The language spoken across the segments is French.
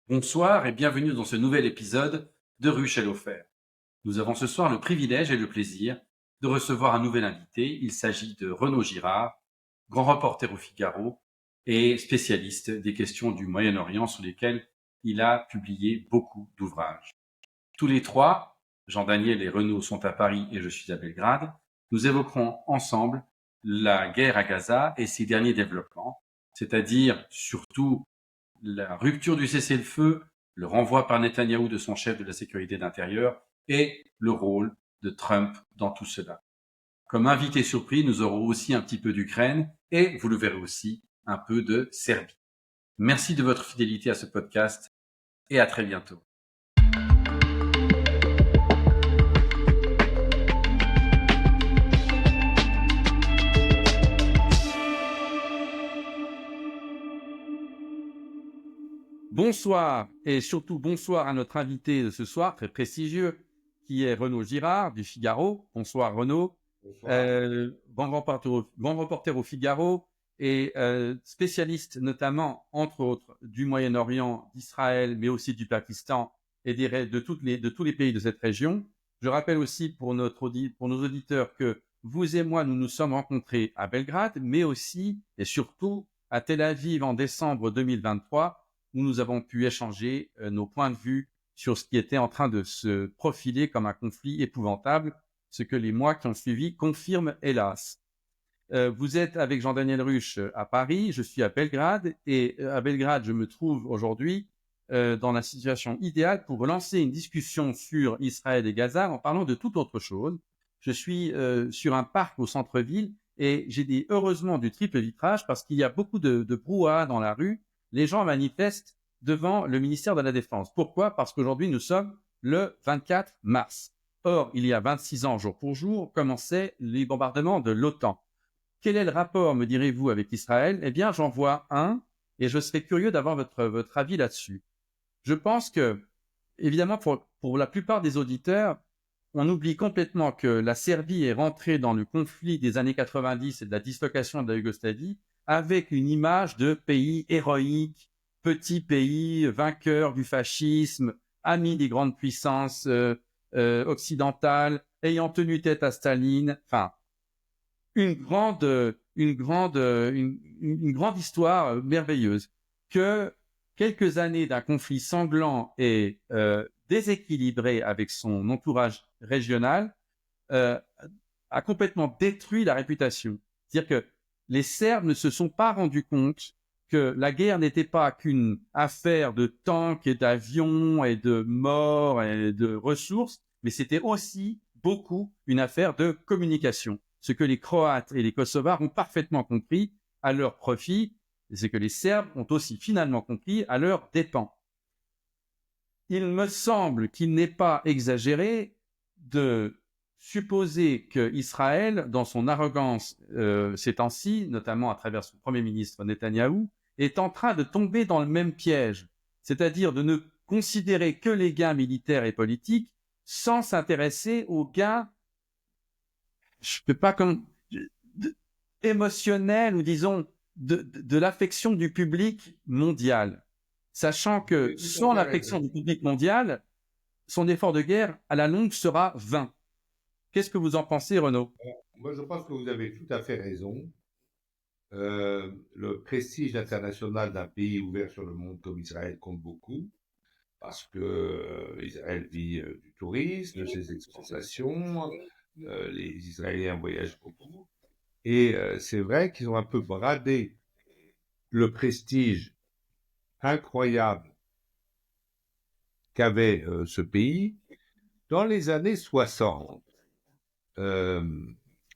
Bonsoir et bienvenue dans ce nouvel épisode de Ruche et l'Offert. Nous avons ce soir le privilège et le plaisir de recevoir un nouvel invité. Il s'agit de Renaud Girard, grand reporter au Figaro et spécialiste des questions du Moyen-Orient sur lesquelles il a publié beaucoup d'ouvrages. Tous les trois, Jean-Daniel et Renaud sont à Paris et je suis à Belgrade. Nous évoquerons ensemble la guerre à Gaza et ses derniers développements, c'est-à-dire surtout la rupture du cessez-le-feu, le renvoi par Netanyahou de son chef de la sécurité d'intérieur et le rôle de Trump dans tout cela. Comme invité surpris, nous aurons aussi un petit peu d'Ukraine et, vous le verrez aussi, un peu de Serbie. Merci de votre fidélité à ce podcast et à très bientôt. Bonsoir et surtout bonsoir à notre invité de ce soir, très prestigieux, qui est Renaud Girard du Figaro. Bonsoir Renaud. Bonsoir. Grand reporter au Figaro et spécialiste notamment, entre autres, du Moyen-Orient, d'Israël, mais aussi du Pakistan et de tous les pays de cette région. Je rappelle aussi pour nos auditeurs que vous et moi, nous nous sommes rencontrés à Belgrade, mais aussi et surtout à Tel Aviv en décembre 2023, où nous avons pu échanger nos points de vue sur ce qui était en train de se profiler comme un conflit épouvantable, ce que les mois qui ont suivi confirment hélas. Vous êtes avec Jean-Daniel Ruche à Paris, je suis à Belgrade, et à Belgrade, je me trouve aujourd'hui dans la situation idéale pour lancer une discussion sur Israël et Gaza en parlant de toute autre chose. Je suis sur un parc au centre-ville et j'ai dit heureusement du triple vitrage parce qu'il y a beaucoup de brouhaha dans la rue. Les gens manifestent devant le ministère de la Défense. Pourquoi? Parce qu'aujourd'hui, nous sommes le 24 mars. Or, il y a 26 ans, jour pour jour, commençaient les bombardements de l'OTAN. Quel est le rapport, me direz-vous, avec Israël? Eh bien, j'en vois un, et je serais curieux d'avoir votre avis là-dessus. Je pense que, évidemment, pour la plupart des auditeurs, on oublie complètement que la Serbie est rentrée dans le conflit des années 90 et de la dislocation de la Yougoslavie avec une image de pays héroïque, petit pays, vainqueur du fascisme, ami des grandes puissances occidentales, ayant tenu tête à Staline, enfin, une grande histoire merveilleuse que quelques années d'un conflit sanglant et déséquilibré avec son entourage régional euh, a complètement détruit la réputation. C'est-à-dire que les Serbes ne se sont pas rendus compte que la guerre n'était pas qu'une affaire de tanks et d'avions et de morts et de ressources, mais c'était aussi beaucoup une affaire de communication. Ce que les Croates et les Kosovars ont parfaitement compris à leur profit, et ce que les Serbes ont aussi finalement compris à leur dépens. Il me semble qu'il n'est pas exagéré de supposer qu'Israël, dans son arrogance ces temps-ci, notamment à travers son Premier ministre Netanyahou, est en train de tomber dans le même piège, c'est-à-dire de ne considérer que les gains militaires et politiques sans s'intéresser aux gains, je peux pas comme émotionnels ou disons de l'affection du public mondial, sachant Vous que avez tout à sans fait raison. l'affection du public mondial, son effort de guerre à la longue sera vain. Qu'est-ce que vous en pensez, Renaud? Moi, je pense que vous avez tout à fait raison. Le prestige international d'un pays ouvert sur le monde comme Israël compte beaucoup, parce que Israël vit du tourisme, de ses exportations. Les Israéliens voyagent beaucoup. Et c'est vrai qu'ils ont un peu bradé le prestige incroyable qu'avait ce pays dans les années 60.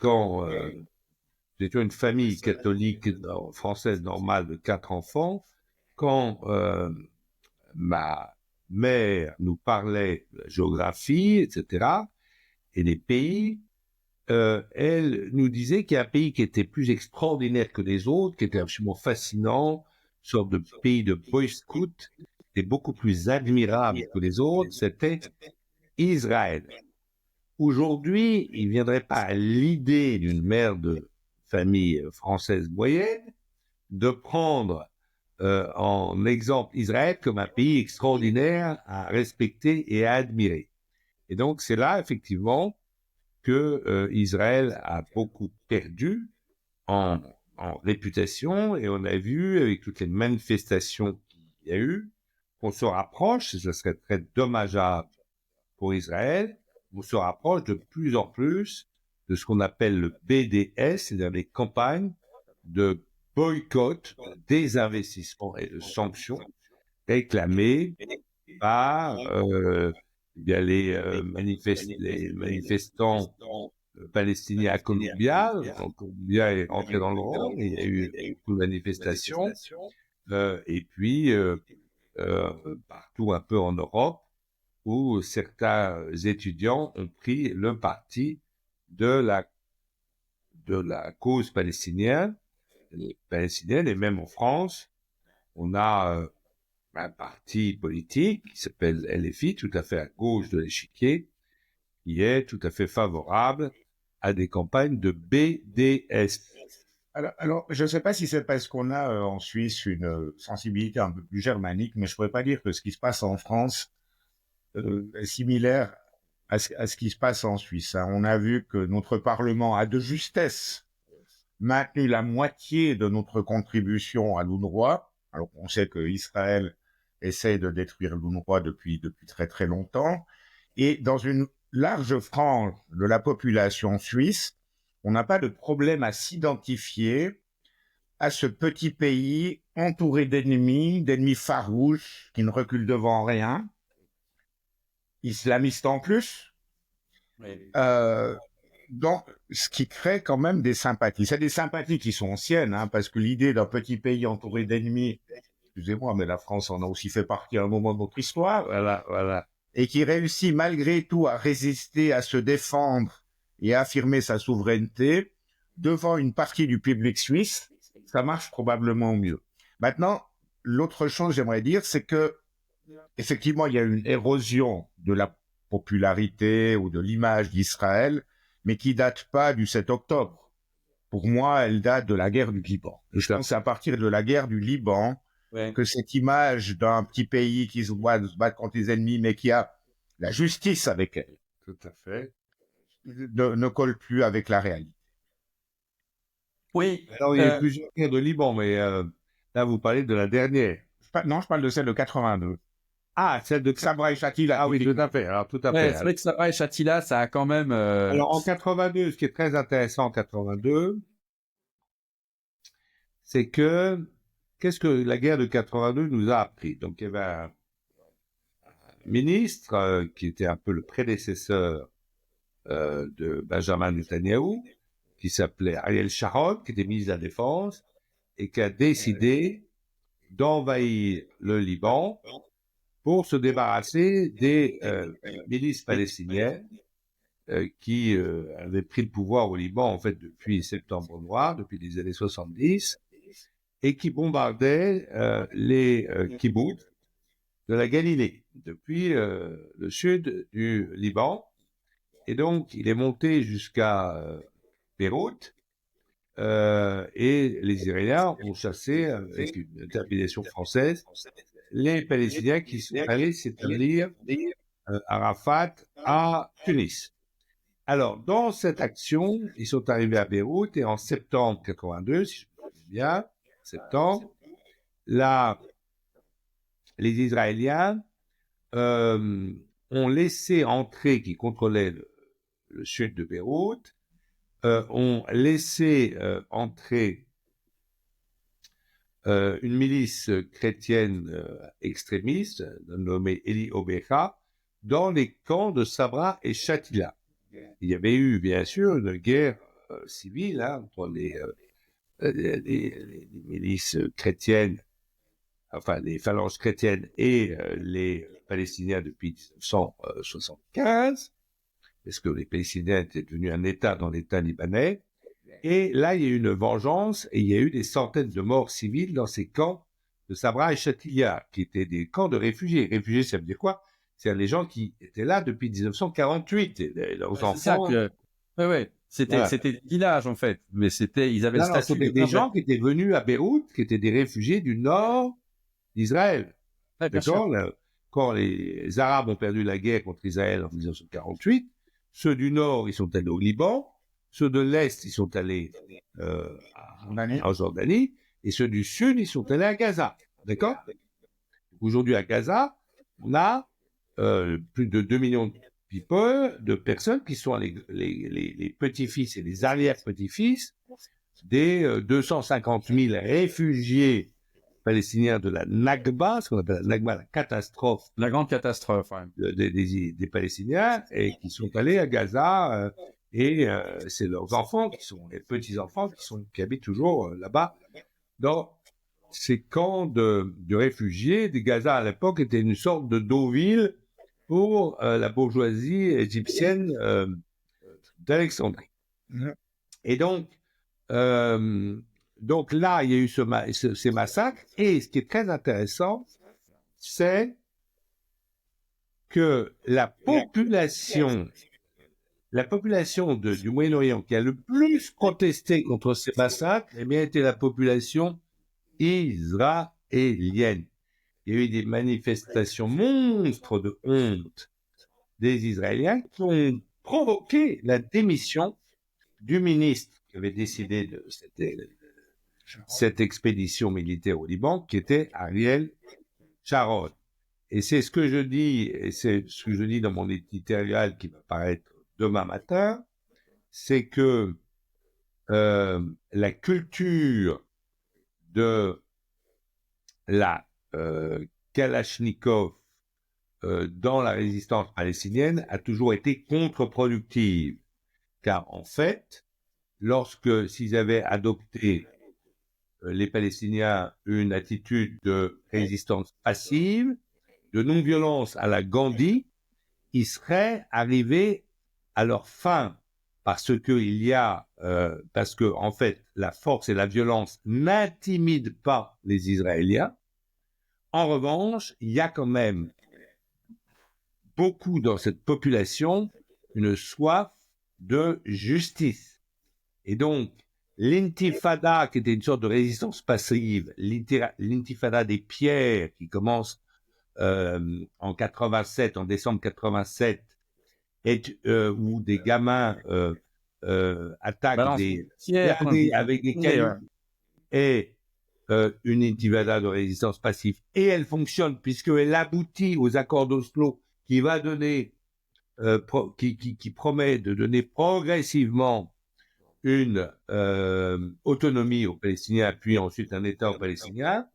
Quand j'étais une famille catholique française normale de 4 enfants, quand ma mère nous parlait de la géographie, etc., et des pays, elle nous disait qu'il y a un pays qui était plus extraordinaire que les autres, qui était absolument fascinant, une sorte de pays de boy scout, et beaucoup plus admirable que les autres, c'était Israël. Aujourd'hui, il ne viendrait pas à l'idée d'une mère de famille française moyenne de prendre en exemple Israël comme un pays extraordinaire à respecter et à admirer. Et donc, c'est là, effectivement, que Israël a beaucoup perdu en réputation, et on a vu, avec toutes les manifestations qu'il y a eu, qu'on se rapproche, et ce serait très dommageable pour Israël, on se rapproche de plus en plus de ce qu'on appelle le BDS, c'est-à-dire les campagnes de boycott, de désinvestissement et de sanctions réclamées par bien les manifestants palestiniens à Columbia. Donc, Columbia est rentré dans le rang, il y a eu beaucoup de manifestations, et puis partout un peu en Europe, où certains étudiants ont pris le parti de la cause palestinienne, et même en France, on a un parti politique qui s'appelle LFI, tout à fait à gauche de l'échiquier, qui est tout à fait favorable à des campagnes de BDS. Alors, je ne sais pas si c'est parce qu'on a en Suisse une sensibilité un peu plus germanique, mais je ne pourrais pas dire que ce qui se passe en France est similaire à ce qui se passe en Suisse. Hein. On a vu que notre Parlement a de justesse maintenu la moitié de notre contribution à l'UNRWA. Alors, on sait que Israël essaye de détruire l'UNRWA depuis très très longtemps. Et dans une large frange de la population suisse, on n'a pas de problème à s'identifier à ce petit pays entouré d'ennemis farouches qui ne reculent devant rien, islamistes en plus. Oui. Donc, ce qui crée quand même des sympathies. C'est des sympathies qui sont anciennes, hein, parce que l'idée d'un petit pays entouré d'ennemis, excusez-moi, mais la France en a aussi fait partie à un moment de notre histoire, voilà, et qui réussit malgré tout à résister, à se défendre et à affirmer sa souveraineté devant une partie du public suisse, ça marche probablement mieux. Maintenant, l'autre chose, j'aimerais dire, c'est que effectivement, il y a une érosion de la popularité ou de l'image d'Israël, mais qui date pas du 7 octobre. Pour moi, elle date de la guerre du Liban. Et je pense que c'est à partir de la guerre du Liban que cette image d'un petit pays qui se bat contre les ennemis, mais qui a la justice avec elle, tout à fait, ne colle plus avec la réalité. Oui. Alors, il y a plusieurs guerres de Liban, mais là, vous parlez de la dernière. Non, je parle de celle de 82. Ah, celle de Sabra et Shatila. Ah oui, tout à fait. Alors, tout à fait. C'est vrai que Sabra et Shatila, ça a quand même... Alors, en 82, ce qui est très intéressant en 82, c'est que qu'est-ce que la guerre de 82 nous a appris? Donc, il y avait un ministre qui était un peu le prédécesseur de Benjamin Netanyahou, qui s'appelait Ariel Sharon, qui était ministre de la Défense, et qui a décidé d'envahir le Liban pour se débarrasser des milices palestiniennes qui avaient pris le pouvoir au Liban, en fait, depuis Septembre Noir, depuis les années 70, et qui bombardaient les kibboutz de la Galilée, depuis le sud du Liban. Et donc, il est monté jusqu'à Beyrouth, et les Israéliens ont chassé, avec une interpellation française, les Palestiniens qui sont allés s'établir à Rafat, à Tunis. Alors, dans cette action, ils sont arrivés à Beyrouth, et en septembre 82, si je me souviens bien, là, les Israéliens ont laissé entrer, qui contrôlaient le sud de Beyrouth, ont laissé entrer une milice chrétienne extrémiste, nommée Eli Obecha, dans les camps de Sabra et Shatila. Il y avait eu, bien sûr, une guerre civile entre les milices chrétiennes, enfin les phalanges chrétiennes et les Palestiniens depuis 1975, parce que les Palestiniens étaient devenus un État dans l'État libanais. Et là, il y a eu une vengeance, et il y a eu des centaines de morts civiles dans ces camps de Sabra et Shatila, qui étaient des camps de réfugiés. Réfugiés, ça veut dire quoi? C'est-à-dire les gens qui étaient là depuis 1948. Et leurs enfants Ouais. C'était des villages, en fait. Mais ils avaient le statut c'était des gens qui étaient venus à Beyrouth, qui étaient des réfugiés du nord d'Israël. Ouais, bien sûr. D'accord? Quand les Arabes ont perdu la guerre contre Israël en 1948, ceux du nord, ils sont allés au Liban, ceux de l'est, ils sont allés en Jordanie, et ceux du sud, ils sont allés à Gaza. D'accord? Aujourd'hui, à Gaza, on a plus de 2 millions de personnes qui sont les petits-fils et les arrière-petits-fils des 250 000 réfugiés palestiniens de la Nakba, ce qu'on appelle la Nakba, la catastrophe. La grande catastrophe, ouais. Des Palestiniens, et qui sont allés à Gaza, et c'est leurs enfants, qui sont les petits-enfants, qui habitent toujours là-bas, dans ces camps de réfugiés. De Gaza, à l'époque, était une sorte de Deauville pour la bourgeoisie égyptienne d'Alexandrie. Et donc là, il y a eu ces massacres, et ce qui est très intéressant, c'est que la population du Moyen-Orient qui a le plus protesté contre ces massacres, eh bien, était la population israélienne. Il y a eu des manifestations monstres de honte des Israéliens qui ont provoqué la démission du ministre qui avait décidé de cette expédition militaire au Liban, qui était Ariel Sharon. Et c'est ce que je dis, et c'est ce que je dis dans mon éditorial qui va paraître demain matin, c'est que la culture de la Kalachnikov dans la résistance palestinienne a toujours été contre-productive. Car en fait, s'ils avaient adopté les Palestiniens une attitude de résistance passive, de non-violence à la Gandhi, ils seraient arrivés à leur fin, parce que en fait, la force et la violence n'intimident pas les Israéliens. En revanche, il y a quand même beaucoup dans cette population une soif de justice. Et donc, l'intifada, qui était une sorte de résistance passive, l'intifada des pierres, qui commence en 87, en décembre 87, où des gamins attaquent des pierres avec des cailloux, et une intifada de résistance passive. Et elle fonctionne, puisqu'elle aboutit aux accords d'Oslo, qui va donner, qui promet de donner progressivement une autonomie aux Palestiniens, puis ensuite un État aux Palestiniens,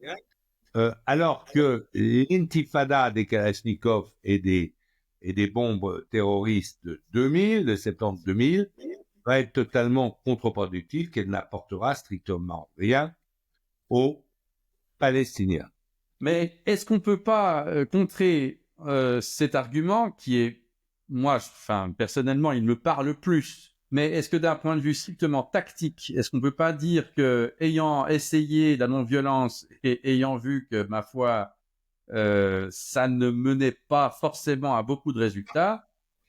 alors que l'intifada des Kalachnikov et des bombes terroristes de septembre 2000, va être totalement contre-productive, qu'elle n'apportera strictement rien aux Palestiniens. Mais est-ce qu'on ne peut pas contrer cet argument qui est, personnellement, il me parle plus. Mais est-ce que d'un point de vue strictement tactique, est-ce qu'on ne peut pas dire que, ayant essayé la non-violence et ayant vu que, ma foi, ça ne menait pas forcément à beaucoup de résultats,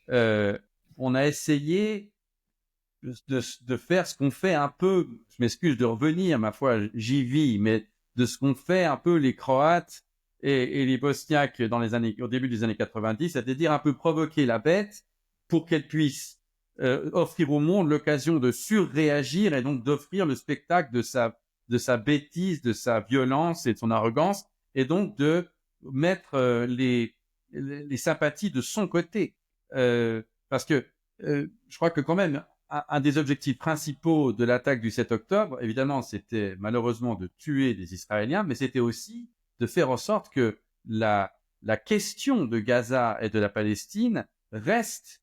on a essayé de faire ce qu'on fait un peu, je m'excuse de revenir, ma foi, j'y vis, mais de ce qu'ont fait un peu les Croates et les Bosniaques au début des années 90, c'est-à-dire un peu provoquer la bête pour qu'elle puisse offrir au monde l'occasion de surréagir et donc d'offrir le spectacle de sa bêtise, de sa violence et de son arrogance, et donc de mettre les sympathies de son côté. Parce que je crois que quand même, un des objectifs principaux de l'attaque du 7 octobre, évidemment, c'était malheureusement de tuer des Israéliens, mais c'était aussi de faire en sorte que la question de Gaza et de la Palestine reste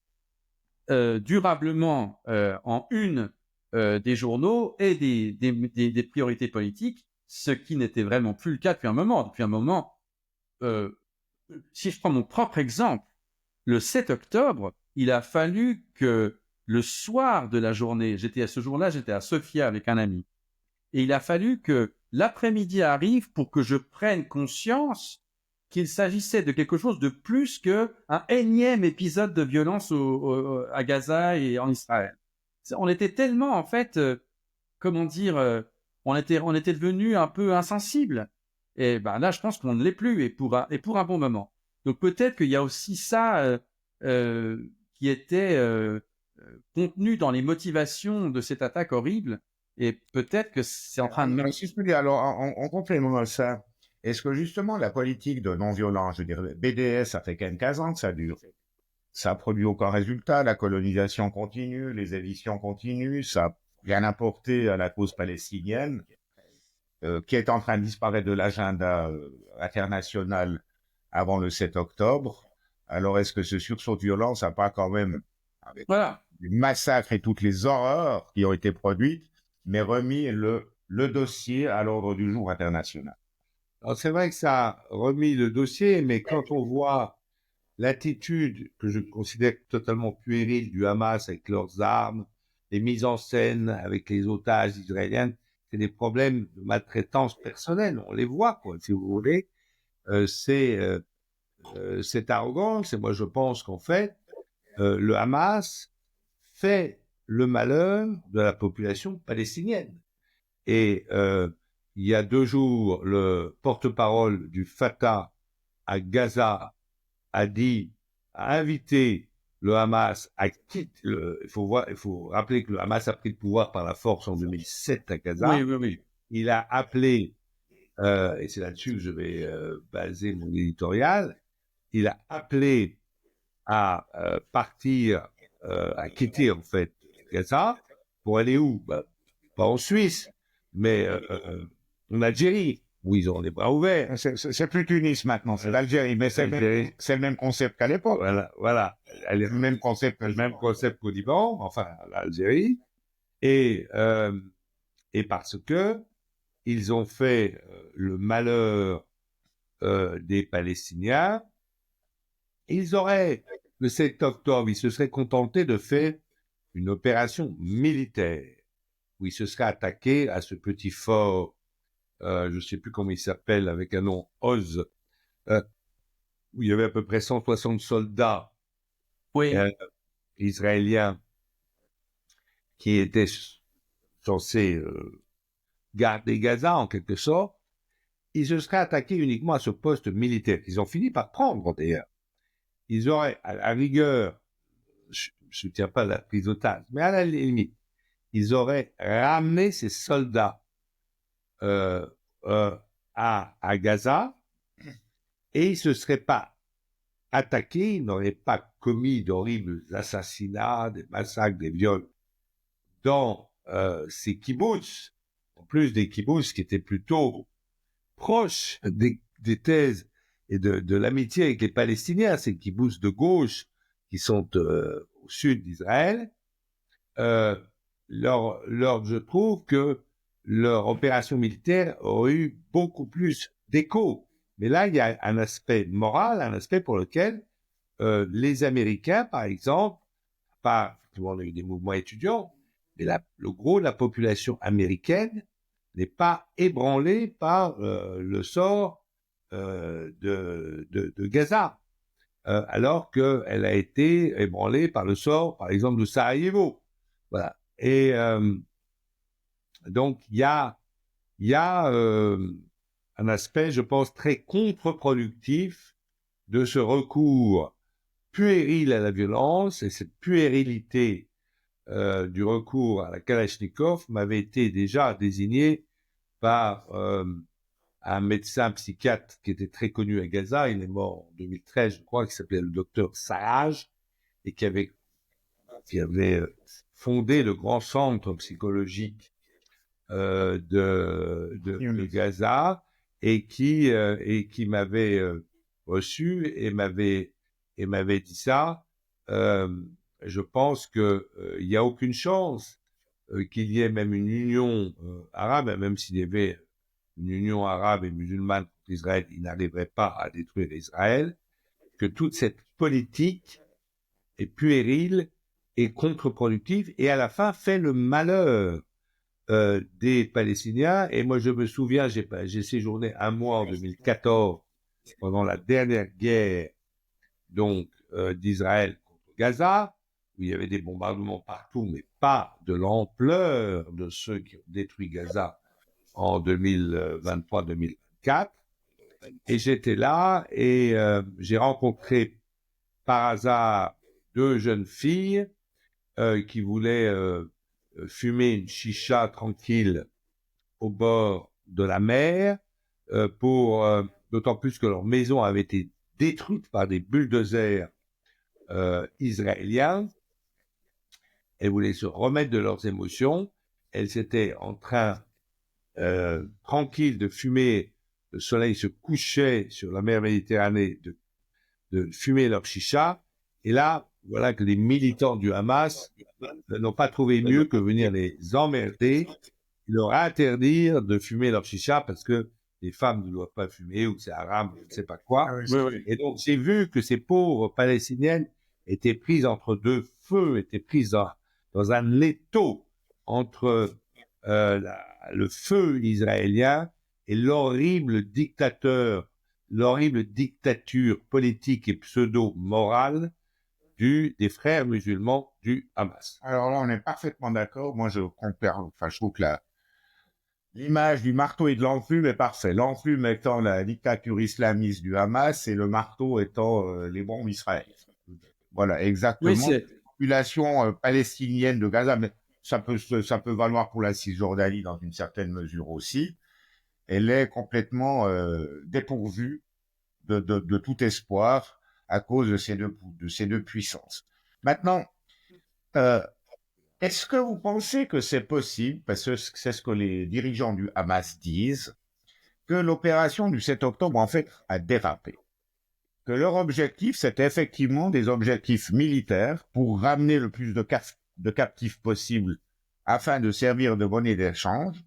durablement en une des journaux et des priorités politiques, ce qui n'était vraiment plus le cas depuis un moment. Depuis un moment, si je prends mon propre exemple, le 7 octobre, il a fallu que le soir de la journée, j'étais à Sofia avec un ami, et il a fallu que l'après-midi arrive pour que je prenne conscience qu'il s'agissait de quelque chose de plus qu'un énième épisode de violence à Gaza et en Israël. on était tellement, en fait, comment dire, on était devenu un peu insensible. Et ben là, je pense qu'on ne l'est plus, et pour un bon moment. Donc peut-être qu'il y a aussi ça qui était contenu dans les motivations de cette attaque horrible, et peut-être que c'est en train de... Si je peux dire, alors, en complément à ça, est-ce que justement la politique de non-violence, je veux dire, BDS, ça fait quand même 15 ans que ça dure. Ça a produit aucun résultat, la colonisation continue, les éditions continuent, ça n'a rien apporté à la cause palestinienne, qui est en train de disparaître de l'agenda international avant le 7 octobre. Alors, est-ce que ce sursaut de violence n'a pas quand même, avec Voilà. les massacres et toutes les horreurs qui ont été produites, mais remis le dossier à l'ordre du jour international? Alors, c'est vrai que ça a remis le dossier, mais quand on voit l'attitude que je considère totalement puérile du Hamas avec leurs armes, les mises en scène avec les otages israéliens, c'est des problèmes de maltraitance personnelle. On les voit, quoi, si vous voulez. C'est arrogance. Et moi, je pense qu'en fait, le Hamas fait le malheur de la population palestinienne. Et il y a 2 jours, le porte-parole du Fatah à Gaza a invité le Hamas à quitter. Il faut rappeler que le Hamas a pris le pouvoir par la force en 2007 à Gaza. Oui, oui, oui. Il a appelé, et c'est là-dessus que je vais baser mon éditorial, il a appelé à partir, à quitter en fait Gaza pour aller où? Pas en Suisse, mais en Algérie, où ils ont les bras ouverts. C'est plus Tunis maintenant, c'est l'Algérie, mais c'est le même concept qu'à l'époque. Voilà. Le même concept qu'au Liban, enfin l'Algérie, et parce que ils ont fait le malheur des Palestiniens. Ils auraient, le 7 octobre, ils se seraient contentés de faire une opération militaire, où ils se seraient attaqués à ce petit fort, je ne sais plus comment il s'appelle, avec un nom Oz, où il y avait à peu près 160 soldats israéliens qui étaient censés garder Gaza en quelque sorte. Ils se seraient attaqués uniquement à ce poste militaire. Ils ont fini par prendre d'ailleurs. Ils auraient, à la rigueur, je ne soutiens pas la prise d'otage, mais à la limite, ils auraient ramené ces soldats à Gaza, et ils ne se seraient pas attaqués, ils n'auraient pas commis d'horribles assassinats, des massacres, des viols dans ces kibbutz, en plus des kibbutz qui étaient plutôt proches des thèses et de l'amitié avec les Palestiniens, ces kibbutz de gauche qui sont au sud d'Israël. Je trouve que leur opération militaire aurait eu beaucoup plus d'écho. Mais là, il y a un aspect moral, un aspect pour lequel les Américains, par exemple, on a eu des mouvements étudiants, mais le gros de la population américaine n'est pas ébranlé par le sort de Gaza, alors qu'elle a été ébranlée par le sort, par exemple, de Sarajevo. Voilà. Et donc, il y a un aspect, je pense, très contre-productif de ce recours puéril à la violence, et cette puérilité du recours à la Kalachnikov m'avait été déjà désignée par un médecin psychiatre qui était très connu à Gaza. Il est mort en 2013, je crois, qui s'appelait le docteur Sarraj, et qui avait fondé le grand centre psychologique de Gaza, et qui m'avait reçu et m'avait dit ça. Je pense que il y a aucune chance qu'il y ait même une union arabe, même s'il y avait une union arabe et musulmane contre Israël, il n'arriverait pas à détruire Israël, que toute cette politique est puérile et contre-productive, et à la fin fait le malheur des Palestiniens. Et moi, je me souviens, j'ai séjourné un mois en 2014 pendant la dernière guerre donc d'Israël contre Gaza, où il y avait des bombardements partout, mais pas de l'ampleur de ceux qui ont détruit Gaza en 2023-2024. Et j'étais là et j'ai rencontré par hasard 2 jeunes filles qui voulaient fumer une chicha tranquille au bord de la mer, d'autant plus que leur maison avait été détruite par des bulldozers israéliens. Elles voulaient se remettre de leurs émotions. Elles étaient en train tranquilles de fumer. Le soleil se couchait sur la mer Méditerranée, de fumer leur chicha. Et là, voilà que les militants du Hamas n'ont pas trouvé mieux que venir les emmerder, leur interdire de fumer leur chicha parce que les femmes ne doivent pas fumer ou que c'est haram, je ne sais pas quoi. Oui. Et donc, j'ai vu que ces pauvres Palestiniennes étaient prises entre 2 feux, étaient prises dans un étau entre le feu israélien et l'horrible dictature politique et pseudo-morale des frères musulmans du Hamas. Alors là, on est parfaitement d'accord. Moi, je trouve que l'image du marteau et de l'enclume est parfaite. L'enclume étant la dictature islamiste du Hamas et le marteau étant les bombes israéliennes. Voilà, exactement. Oui, la population palestinienne de Gaza, mais ça peut valoir pour la Cisjordanie dans une certaine mesure aussi. Elle est complètement dépourvue de tout espoir à cause de ces deux puissances. Maintenant, est-ce que vous pensez que c'est possible, parce que c'est ce que les dirigeants du Hamas disent, que l'opération du 7 octobre, en fait, a dérapé? Que leur objectif, c'était effectivement des objectifs militaires pour ramener le plus de captifs possible afin de servir de monnaie d'échange,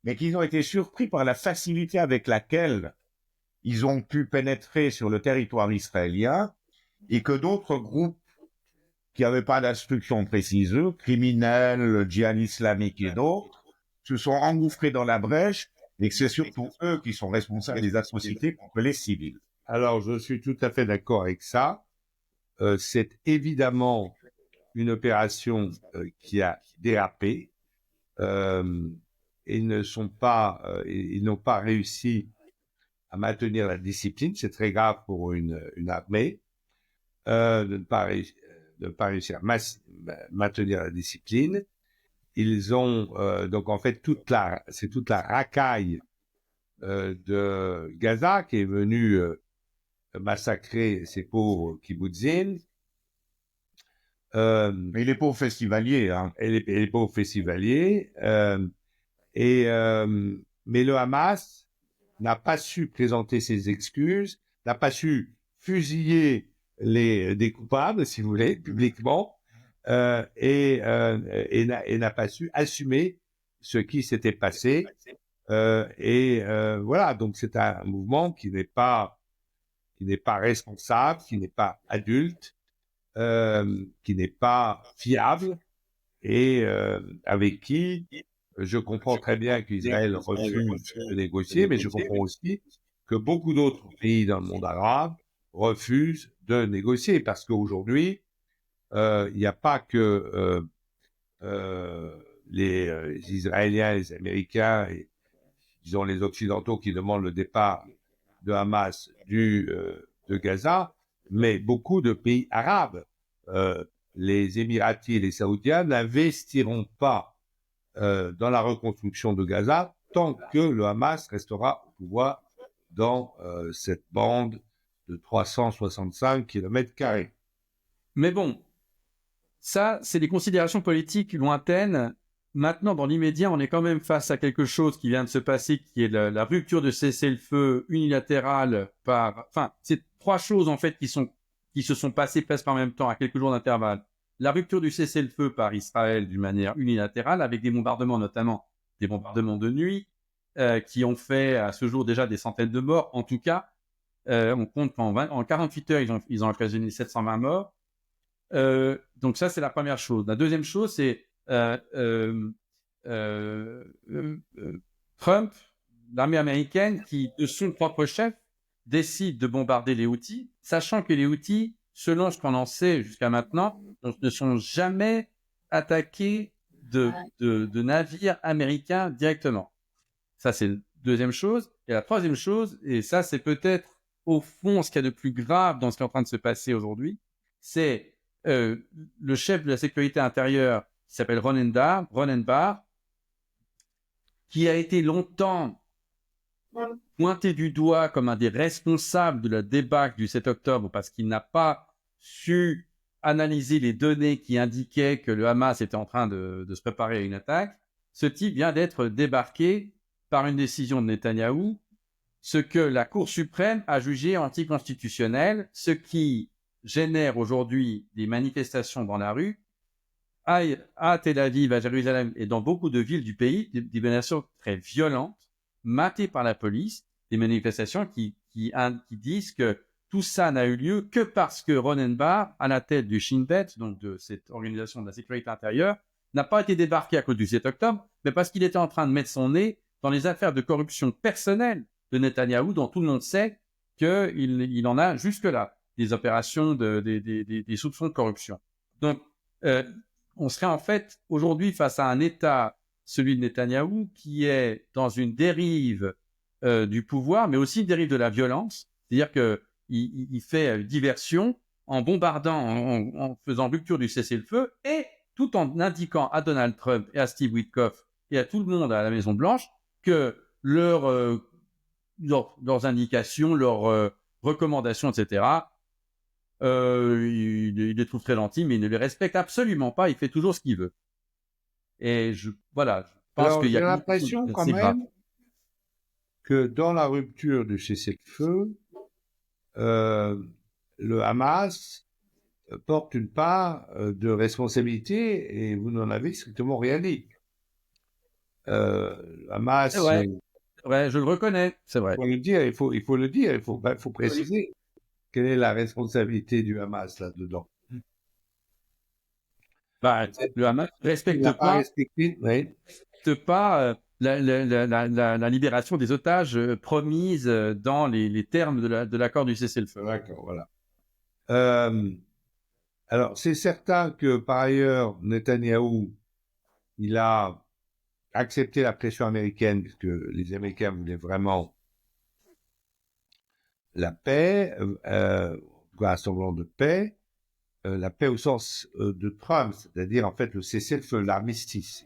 mais qu'ils ont été surpris par la facilité avec laquelle ils ont pu pénétrer sur le territoire israélien et que d'autres groupes qui n'avaient pas d'instructions précises, criminels, djihad islamique et d'autres, se sont engouffrés dans la brèche et que c'est surtout eux qui sont responsables des atrocités contre les civils. Alors, je suis tout à fait d'accord avec ça. C'est évidemment une opération qui a dérapé. Ils n'ont pas réussi à maintenir la discipline. C'est très grave pour une armée de ne pas réussir à maintenir la discipline. Ils ont donc en fait c'est toute la racaille de Gaza qui est venue massacrer ces pauvres kibbutzim. Mais les pauvres festivaliers, hein. Et les pauvres festivaliers. Mais le Hamas n'a pas su présenter ses excuses, n'a pas su fusiller des coupables, si vous voulez, publiquement, et n'a pas su assumer ce qui s'était passé. Voilà, donc c'est un mouvement qui n'est pas responsable, qui n'est pas adulte, qui n'est pas fiable, et avec qui je comprends très bien qu'Israël refuse de négocier, mais je comprends aussi que beaucoup d'autres pays dans le monde arabe refusent de négocier, parce qu'aujourd'hui, il n'y a pas que les Israéliens, les Américains et disons les Occidentaux qui demandent le départ de Hamas de Gaza, mais beaucoup de pays arabes. Les Émiratis et les Saoudiens n'investiront pas dans la reconstruction de Gaza tant que le Hamas restera au pouvoir dans cette bande de 365 km². Mais bon, ça, c'est des considérations politiques lointaines. Maintenant, dans l'immédiat, on est quand même face à quelque chose qui vient de se passer, qui est la rupture de cessez-le-feu unilatérale c'est 3 choses, en fait, qui se sont passées presque en même temps, à quelques jours d'intervalle. La rupture du cessez-le-feu par Israël d'une manière unilatérale, avec des bombardements, notamment des bombardements de nuit, qui ont fait à ce jour déjà des centaines de morts. En tout cas, on compte qu'en 48 heures, ils ont occasionné 720 morts. Donc ça, c'est la première chose. La deuxième chose, c'est Trump, l'armée américaine, qui, de son propre chef, décide de bombarder les Houthis, sachant que les Houthis, selon ce qu'on en sait jusqu'à maintenant, ne sont jamais attaquer de navires américains directement. Ça, c'est la deuxième chose. Et la troisième chose, et ça, c'est peut-être au fond ce qu'il y a de plus grave dans ce qui est en train de se passer aujourd'hui, c'est le chef de la sécurité intérieure qui s'appelle Ronen Bar, qui a été longtemps pointé du doigt comme un des responsables de la débâcle du 7 octobre parce qu'il n'a pas su analyser les données qui indiquaient que le Hamas était en train de se préparer à une attaque. Ce type vient d'être débarqué par une décision de Netanyahou, ce que la Cour suprême a jugé anticonstitutionnel, ce qui génère aujourd'hui des manifestations dans la rue, à Tel Aviv, à Jérusalem et dans beaucoup de villes du pays, des manifestations très violentes, matées par la police, des manifestations qui disent que tout ça n'a eu lieu que parce que Ronen Bar, à la tête du Shin Bet, donc de cette organisation de la sécurité intérieure, n'a pas été débarqué à cause du 7 octobre, mais parce qu'il était en train de mettre son nez dans les affaires de corruption personnelle de Netanyahou, dont tout le monde sait qu'il en a jusque-là, des opérations, des soupçons de corruption. Donc, on serait en fait aujourd'hui face à un État, celui de Netanyahou, qui est dans une dérive du pouvoir, mais aussi une dérive de la violence. C'est-à-dire qu'il fait diversion en bombardant, en faisant rupture du cessez-le-feu, et tout en indiquant à Donald Trump et à Steve Witkoff et à tout le monde à la Maison-Blanche que leurs indications, leurs recommandations, etc., il les trouve très gentils, mais il ne les respecte absolument pas. Il fait toujours ce qu'il veut. Et je pense qu'il y a j'ai l'impression quand même que dans la rupture du cessez-le-feu, le Hamas porte une part de responsabilité et vous n'en avez strictement rien dit. Le Hamas, ouais, je le reconnais, c'est vrai. Il faut le dire, il faut préciser. Quelle est la responsabilité du Hamas là-dedans? Le Hamas ne respecte pas la libération des otages promise dans les termes de l'accord du cessez-le-feu. D'accord, voilà. Alors, c'est certain que, par ailleurs, Netanyahou, il a accepté la pression américaine, puisque les Américains voulaient vraiment la paix, un semblant de paix, la paix au sens de Trump, c'est-à-dire, en fait, le cessez-le-feu, l'armistice.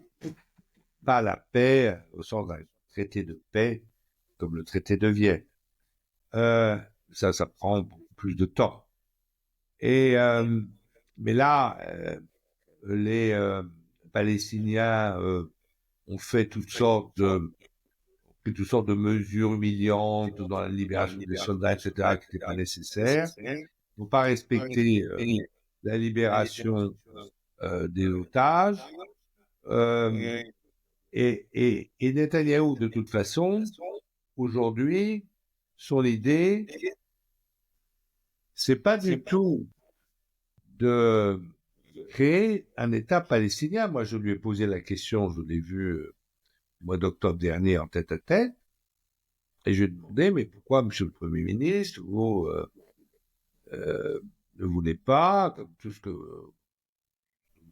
Pas la paix au sens d'un traité de paix, comme le traité de Vienne. Ça prend beaucoup plus de temps. Mais là, les Palestiniens ont fait toutes sortes de mesures humiliantes dans la libération des soldats, etc., qui n'étaient pas nécessaires. Ils n'ont pas respecté la libération des otages. Et Netanyahou, de toute façon, aujourd'hui, son idée, c'est pas du tout de créer un État palestinien. Moi, je lui ai posé la question, je l'ai vu au mois d'octobre dernier en tête-à-tête, et je lui ai demandé, mais pourquoi, monsieur le Premier ministre, vous ne voulez pas, comme tout ce que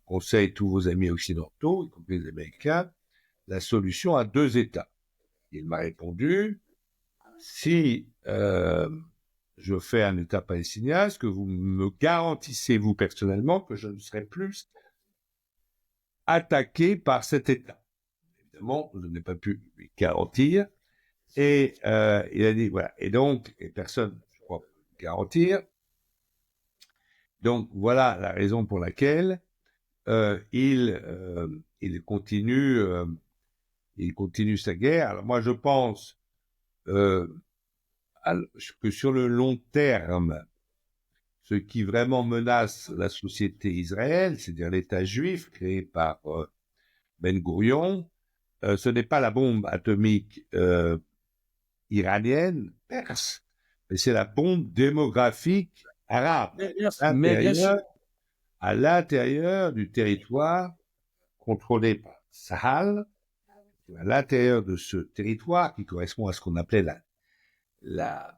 conseillent tous vos amis occidentaux, y compris les Américains, la solution à 2 États? Il m'a répondu, si je fais un État palestinien, est-ce que vous me garantissez, vous personnellement, que je ne serai plus attaqué par cet État? Évidemment, je n'ai pas pu lui garantir. Et il a dit, voilà. Et donc, personne, je crois, peut garantir. Donc, voilà la raison pour laquelle il continue sa guerre. Alors, moi, je pense que sur le long terme, ce qui vraiment menace la société israélienne, c'est-à-dire l'État juif créé par Ben Gourion, ce n'est pas la bombe atomique iranienne, perse, mais c'est la bombe démographique arabe à l'intérieur du territoire contrôlé par Tsahal, à l'intérieur de ce territoire qui correspond à ce qu'on appelait la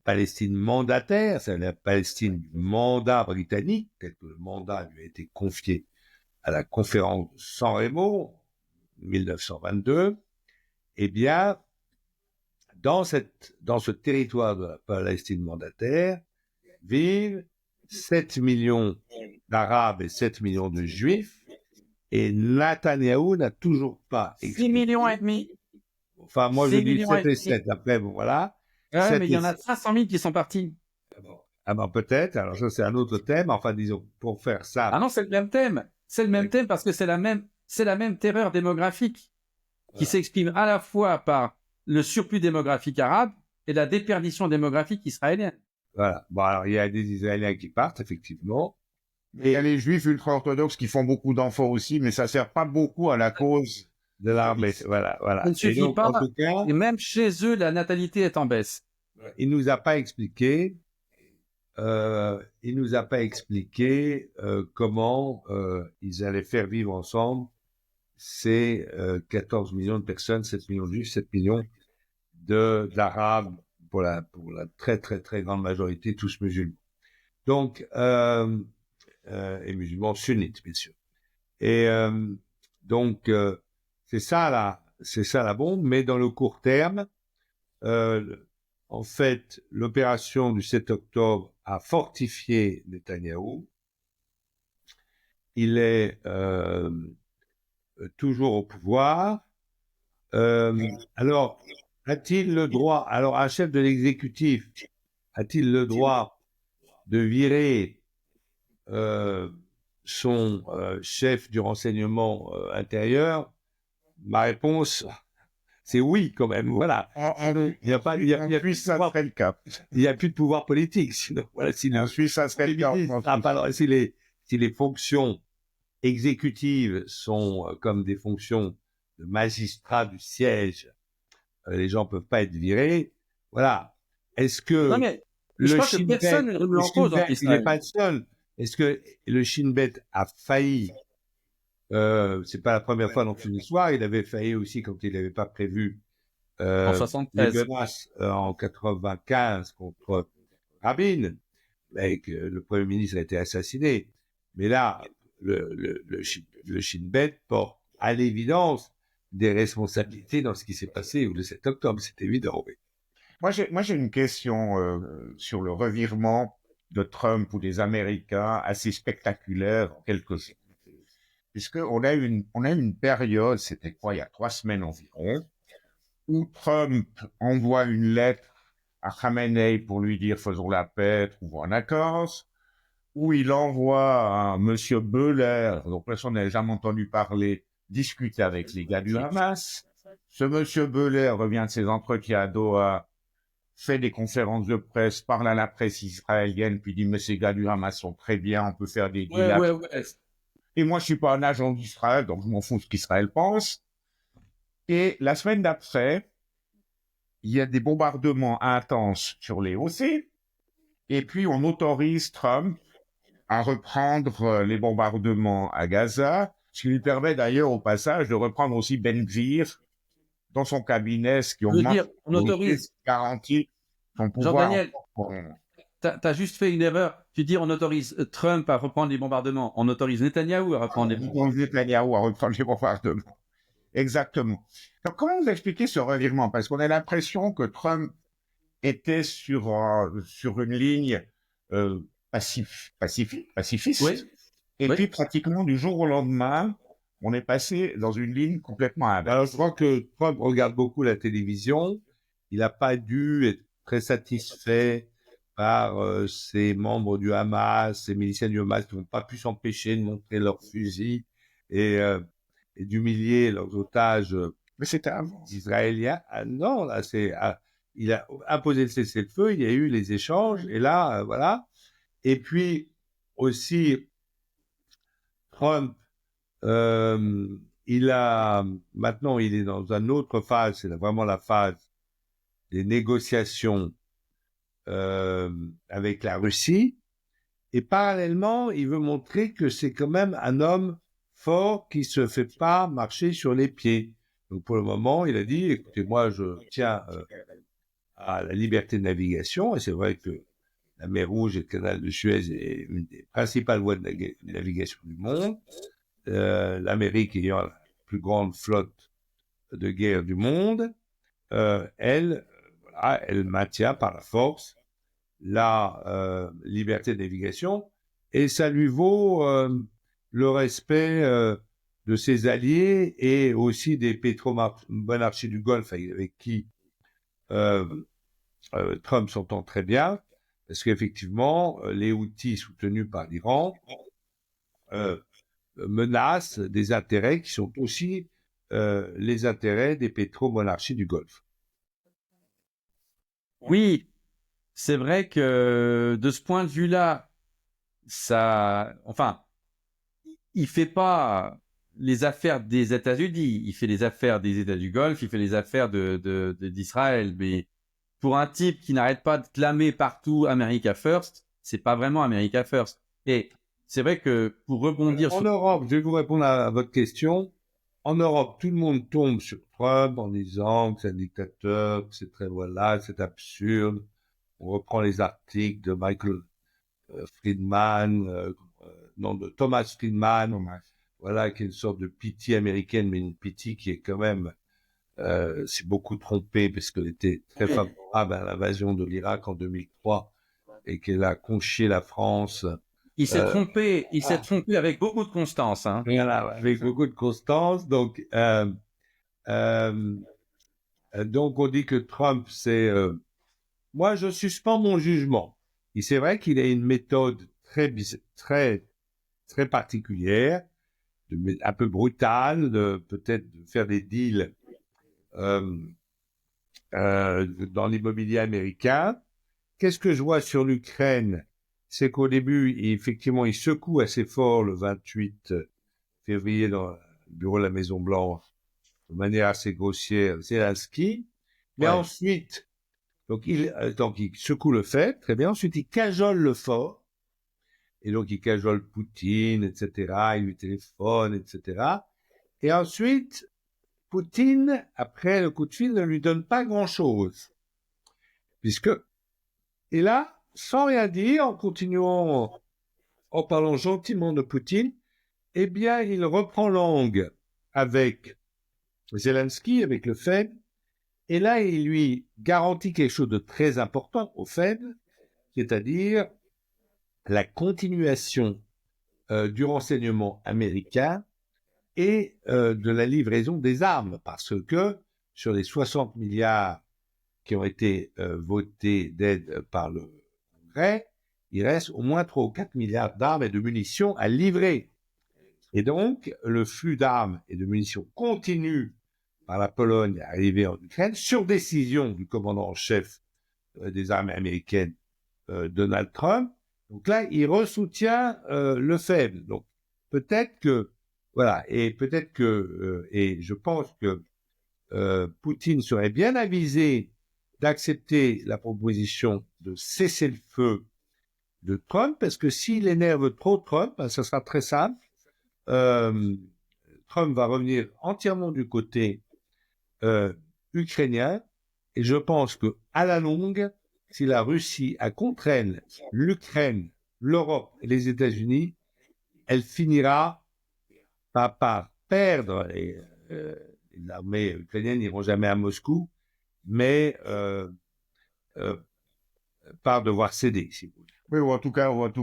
Palestine mandataire, c'est la Palestine du mandat britannique, tel que le mandat lui a été confié à la conférence de San Remo, 1922, eh bien, dans ce territoire de la Palestine mandataire, vivent 7 millions d'Arabes et 7 millions de Juifs, et Netanyahou n'a toujours pas 6 millions et demi. Enfin, moi, je 6 dis millions 7 et et demi. 7. Après, bon, voilà. Ouais, mais il y en a 500 000 qui sont partis. Ah ben, peut-être. Alors, ça, c'est un autre thème. Enfin, disons, pour faire ça. Ah non, c'est le même thème. C'est le même thème parce que c'est la même terreur démographique qui s'exprime à la fois par le surplus démographique arabe et la déperdition démographique israélienne. Voilà. Bon, alors, il y a des Israéliens qui partent, effectivement. Il y a les juifs ultra-orthodoxes qui font beaucoup d'enfants aussi, mais ça sert pas beaucoup à la cause de l'armée. Voilà, voilà. Ça ne suffit donc, pas. en tout cas, Et même chez eux, la natalité est en baisse. il nous a pas expliqué comment ils allaient faire vivre ensemble ces 14 millions de personnes, 7 millions de juifs, 7 millions d'Arabes, pour la très très très grande majorité, tous musulmans. Donc, et musulmans sunnites, bien sûr. Et donc, c'est ça la bombe, mais dans le court terme, en fait, l'opération du 7 octobre a fortifié Netanyahou. Il est toujours au pouvoir. Alors, a-t-il le droit, alors un chef de l'exécutif, a-t-il le droit de virer son chef du renseignement intérieur? Ma réponse, c'est oui, quand même. Voilà. Il n'y a pas, il y a plus ça serait le cas. Il n'y a plus de pouvoir politique. Sinon, voilà, En Suisse, ça serait le cas. Si les fonctions exécutives sont comme des fonctions de magistrat du siège, les gens peuvent pas être virés. Voilà. Est-ce que Non, mais je crois que personne ne remet en cause en il n'est pas le seul. Est-ce que le Shin Bet a failli? C'est pas la première fois dans son histoire. Il avait failli aussi quand il n'avait pas prévu en les 73. menaces en 95 contre Rabin, et que le Premier ministre a été assassiné. Mais là, le Shin Bet porte à l'évidence des responsabilités dans ce qui s'est passé le 7 octobre, c'est évident. Oui. Moi, j'ai une question sur le revirement de Trump ou des Américains assez spectaculaire en quelque sorte. Puisqu'on a une période, c'était quoi, il y a 3 semaines environ, où Trump envoie une lettre à Khamenei pour lui dire faisons la paix, trouvons un accord, où il envoie un monsieur Beuler, donc personne n'a jamais entendu parler, discuter avec les gars du Hamas. Ce monsieur Beuler revient de ses entretiens à Doha, fait des conférences de presse, parle à la presse israélienne, puis dit mais ces gars du Hamas sont très bien, on peut faire des deals. Ouais. Et moi, je suis pas un agent d'Israël, donc je m'en fous de ce qu'Israël pense. Et la semaine d'après, il y a des bombardements intenses sur les OC. Et puis, on autorise Trump à reprendre les bombardements à Gaza, ce qui lui permet d'ailleurs, au passage, de reprendre aussi Ben Gvir dans son cabinet, ce qui on autorise. Garantit son pouvoir. Jean-Daniel, t'as juste fait une erreur. Tu dis on autorise Trump à reprendre les bombardements. On autorise Netanyahou à reprendre les bombardements. On autorise Netanyahou à reprendre les bombardements. Exactement. Donc, comment vous expliquez ce revirement? Parce qu'on a l'impression que Trump était sur une ligne pacifiste. Oui. Et puis, pratiquement du jour au lendemain, on est passé dans une ligne complètement inverse. Alors, je crois que Trump regarde beaucoup la télévision. Il n'a pas dû être très satisfait par ces membres du Hamas, ces miliciens du Hamas qui n'ont pas pu s'empêcher de montrer leurs fusils et d'humilier leurs otages. Mais c'était avant. Israéliens. Ah non, là, il a imposé le cessez-le-feu, il y a eu les échanges, et là, voilà. Et puis, aussi, Trump, maintenant, il est dans une autre phase, c'est vraiment la phase des négociations avec la Russie. Et parallèlement, il veut montrer que c'est quand même un homme fort qui se fait pas marcher sur les pieds. Donc pour le moment, il a dit, écoutez, moi je tiens à la liberté de navigation, et c'est vrai que la mer Rouge et le canal de Suez est une des principales voies de navigation du monde. l'Amérique ayant la plus grande flotte de guerre du monde, elle maintient par la force la liberté de navigation, et ça lui vaut le respect de ses alliés et aussi des pétromonarchies du Golfe avec qui Trump s'entend très bien, parce qu'effectivement, les Houthis soutenus par l'Iran menacent des intérêts qui sont aussi les intérêts des pétromonarchies du Golfe. Oui, c'est vrai que de ce point de vue-là, il fait pas les affaires des États-Unis, il fait les affaires des États du Golfe, il fait les affaires d'Israël. Mais pour un type qui n'arrête pas de clamer partout America First, c'est pas vraiment America First. Et c'est vrai que pour rebondir en Europe, je vais vous répondre à votre question. En Europe, tout le monde tombe sur Trump en disant que c'est un dictateur, que c'est c'est absurde. On reprend les articles de Michael Friedman, de Thomas Friedman, voilà, qui est une sorte de pitié américaine, mais une pitié qui est quand même s'est beaucoup trompée parce qu'elle était très favorable à l'invasion de l'Irak en 2003 et qu'elle a conchié la France. Il s'est trompé avec beaucoup de constance. Hein. Voilà, avec beaucoup de constance. Donc on dit que Trump, c'est... moi, je suspends mon jugement. C'est vrai qu'il a une méthode très particulière, un peu brutale, peut-être de faire des deals dans l'immobilier américain. Qu'est-ce que je vois sur l'Ukraine? C'est qu'au début, effectivement, il secoue assez fort le 28 février dans le bureau de la Maison-Blanche, de manière assez grossière, Zelensky. Mais ensuite, donc il secoue le fait, très bien. Ensuite, il cajole le fort. Et donc, il cajole Poutine, etc. Il lui téléphone, etc. Et ensuite, Poutine, après le coup de fil, ne lui donne pas grand-chose. Et là, sans rien dire, en continuant, en parlant gentiment de Poutine, eh bien, il reprend langue avec Zelensky, avec le Fed, et là, il lui garantit quelque chose de très important au Fed, c'est-à-dire la continuation du renseignement américain et de la livraison des armes, parce que sur les 60 milliards qui ont été votés d'aide par le Congrès, il reste au moins 3 ou 4 milliards d'armes et de munitions à livrer. Et donc, le flux d'armes et de munitions continue par la Pologne à arriver en Ukraine, sur décision du commandant en chef des armées américaines, Donald Trump. Donc là, il ressoutient le faible. Donc, peut-être que, voilà, et je pense que Poutine serait bien avisé d'accepter la proposition de cesser le feu de Trump, parce que s'il énerve trop Trump, ça sera très simple. Trump va revenir entièrement du côté ukrainien, et je pense que à la longue, si la Russie a contre elle l'Ukraine, l'Europe et les États-Unis, elle finira par perdre. Les armées ukrainiennes n'iront jamais à Moscou, mais par devoir céder, si vous voulez. Oui, ou en tout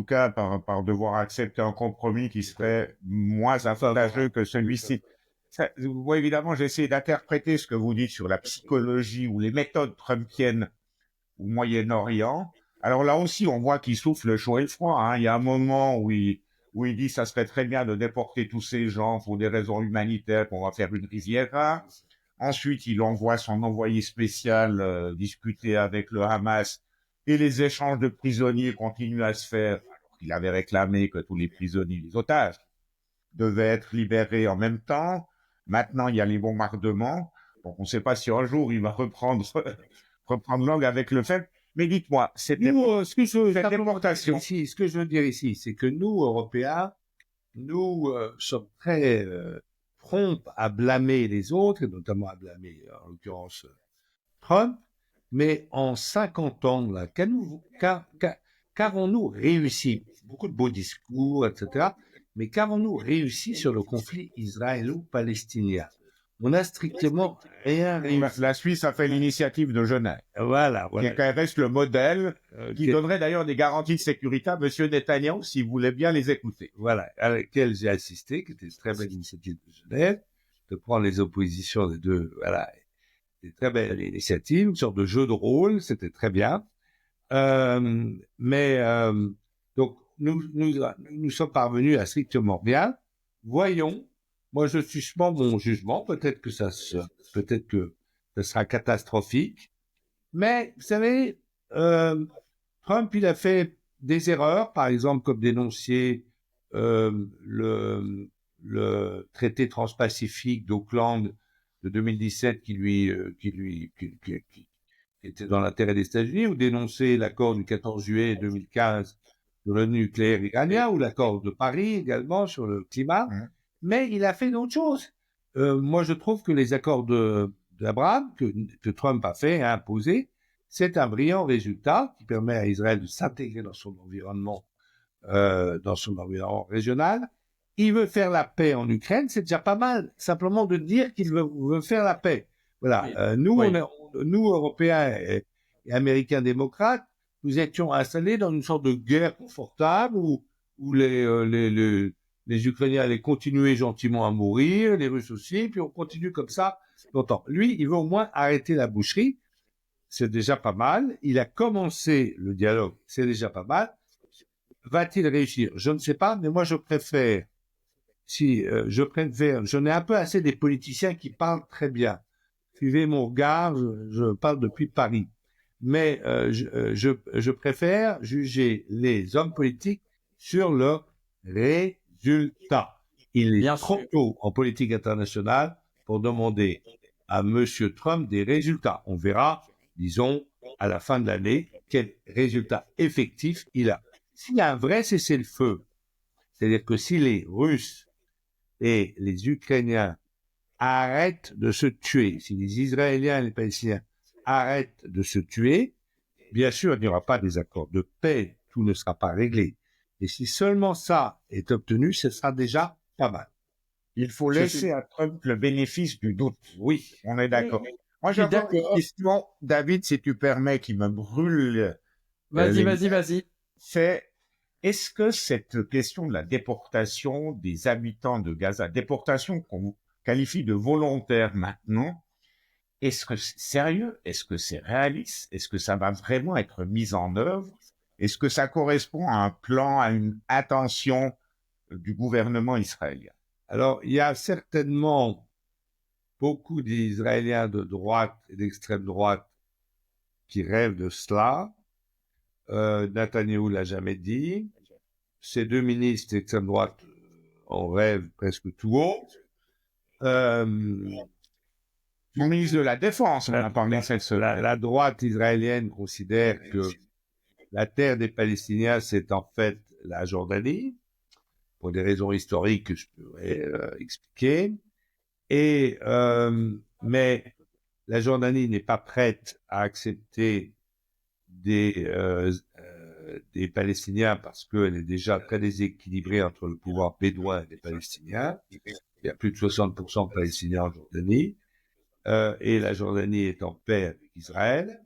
cas par devoir accepter un compromis qui serait moins avantageux que celui-ci. Vous voyez, évidemment, j'essaie d'interpréter ce que vous dites sur la psychologie ou les méthodes trumpiennes au Moyen-Orient. Alors là aussi, on voit qu'il souffle le chaud et le froid. Hein. Il y a un moment où il dit ça serait très bien de déporter tous ces gens pour des raisons humanitaires, qu'on va faire une riviera. Ensuite, il envoie son envoyé spécial discuter avec le Hamas, et les échanges de prisonniers continuent à se faire. Alors qu'il avait réclamé que tous les prisonniers, les otages, devaient être libérés en même temps. Maintenant, il y a les bombardements. Donc, on ne sait pas si un jour il va reprendre langue avec le fait. Mais dites-moi, ce que je veux dire ici, c'est que nous, Européens, nous sommes très prompts à blâmer les autres, et notamment à blâmer, en l'occurrence, Trump. Mais en 50 ans, là, qu'avons-nous réussi? Beaucoup de beaux discours, etc. Mais qu'avons-nous réussi sur le conflit israélo-palestinien? On n'a strictement rien réussi. La Suisse a fait l'initiative de Genève. Voilà. Qui reste le modèle, qui donnerait d'ailleurs des garanties de sécurité à M. Netanyahou, si vous voulez bien les écouter. Voilà, à laquelle j'ai assisté, qui était une très belle initiative de Genève, de prendre les oppositions des deux, voilà, une très belle initiative, une sorte de jeu de rôle, c'était très bien. Donc, nous sommes parvenus à strictement rien. Voyons, moi je suspends mon jugement, peut-être que ça sera catastrophique. Mais, vous savez, Trump, il a fait des erreurs, par exemple, comme dénoncer le traité transpacifique d'Auckland de 2017 qui était dans l'intérêt des États-Unis, ou dénoncer l'accord du 14 juillet 2015 sur le nucléaire iranien, ou l'accord de Paris également sur le climat. Mais il a fait d'autres choses. Moi, je trouve que les accords d'Abraham que Trump a fait, a imposé, c'est un brillant résultat qui permet à Israël de s'intégrer dans son environnement régional. Il veut faire la paix en Ukraine, c'est déjà pas mal. Simplement de dire qu'il veut faire la paix. Voilà. Nous, Européens et Américains démocrates, nous étions installés dans une sorte de guerre confortable où les Ukrainiens allaient continuer gentiment à mourir, les Russes aussi, puis on continue comme ça longtemps. Lui, il veut au moins arrêter la boucherie. C'est déjà pas mal. Il a commencé le dialogue, c'est déjà pas mal. Va-t-il réussir? Je ne sais pas, mais moi je préfère, j'en ai un peu assez des politiciens qui parlent très bien. Suivez mon regard, je parle depuis Paris. Mais je préfère juger les hommes politiques sur leurs résultats. Il est trop tôt en politique internationale pour demander à Monsieur Trump des résultats. On verra, disons, à la fin de l'année, quel résultat effectif il a. S'il y a un vrai cessez-le-feu, c'est-à-dire que si les Russes et les Ukrainiens arrêtent de se tuer, si les Israéliens et les Palestiniens arrêtent de se tuer, bien sûr, il n'y aura pas des accords de paix, tout ne sera pas réglé. Et si seulement ça est obtenu, ce sera déjà pas mal. Il faut laisser à Trump le bénéfice du doute. Oui, on est d'accord. Moi, j'ai encore une question, David, si tu permets, qui me brûle. Vas-y. C'est, est-ce que cette question de la déportation des habitants de Gaza, déportation qu'on qualifie de volontaire maintenant, est-ce que c'est sérieux? Est-ce que c'est réaliste? Est-ce que ça va vraiment être mis en œuvre? Est-ce que ça correspond à un plan, à une intention du gouvernement israélien? Alors, il y a certainement beaucoup d'Israéliens de droite et d'extrême droite qui rêvent de cela. Netanyahou l'a jamais dit. Ces deux ministres d'extrême droite en rêvent presque tout haut. Le ministre de la Défense, on a parlé de cette semaine. La droite israélienne considère que la terre des Palestiniens, c'est en fait la Jordanie, pour des raisons historiques que je pourrais expliquer. Mais la Jordanie n'est pas prête à accepter des Palestiniens parce qu'elle est déjà très déséquilibrée entre le pouvoir bédouin et les Palestiniens. Il y a plus de 60% de Palestiniens en Jordanie. Et la Jordanie est en paix avec Israël.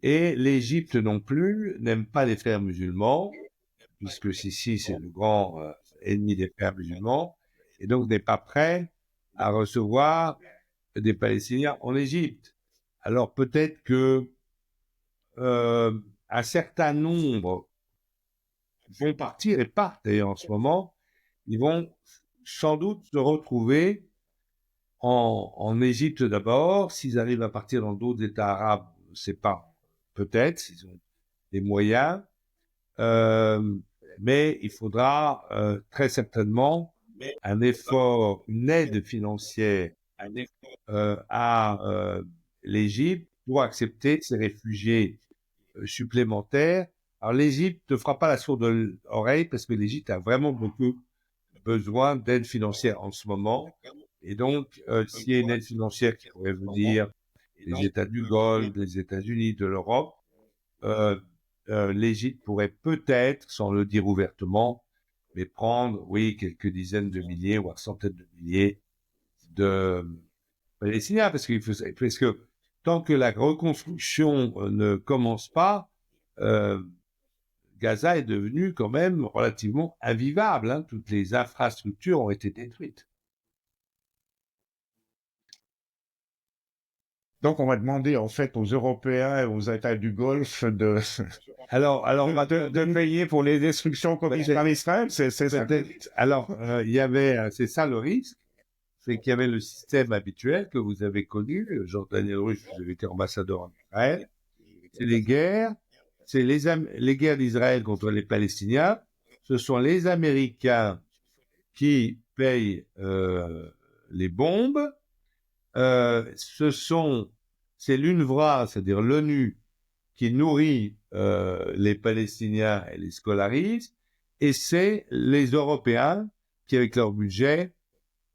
Et l'Égypte non plus n'aime pas les frères musulmans, puisque Sisi, c'est le grand ennemi des frères musulmans, et donc n'est pas prêt à recevoir des Palestiniens en Égypte. Alors peut-être que un certain nombre vont partir et partent d'ailleurs en ce moment, ils vont sans doute se retrouver en Égypte d'abord. S'ils arrivent à partir dans d'autres États arabes, c'est pas peut-être, s'ils ont des moyens, mais il faudra très certainement un effort, une aide financière à l'Égypte pour accepter ces réfugiés supplémentaires. Alors l'Égypte ne fera pas la sourde oreille parce que l'Égypte a vraiment beaucoup besoin d'aide financière en ce moment. Et donc, s'il y a une aide financière qui pourrait venir des États du Golfe, des États-Unis, de l'Europe, l'Égypte pourrait peut-être, sans le dire ouvertement, mais prendre, oui, quelques dizaines de milliers, voire centaines de milliers de Palestiniens, parce que tant que la reconstruction ne commence pas, Gaza est devenu quand même relativement invivable, hein. Toutes les infrastructures ont été détruites. Donc, on va demander en fait aux Européens et aux États du Golfe de payer pour les destructions commises par Israël. C'est ça. Alors, c'est ça le risque, c'est qu'il y avait le système habituel que vous avez connu. Jean-Daniel Russe, vous avez été ambassadeur en Israël. C'est les guerres, les guerres d'Israël contre les Palestiniens. Ce sont les Américains qui payent les bombes. C'est l'UNRWA, c'est-à-dire l'ONU, qui nourrit les Palestiniens et les scolarise, et c'est les Européens qui, avec leur budget,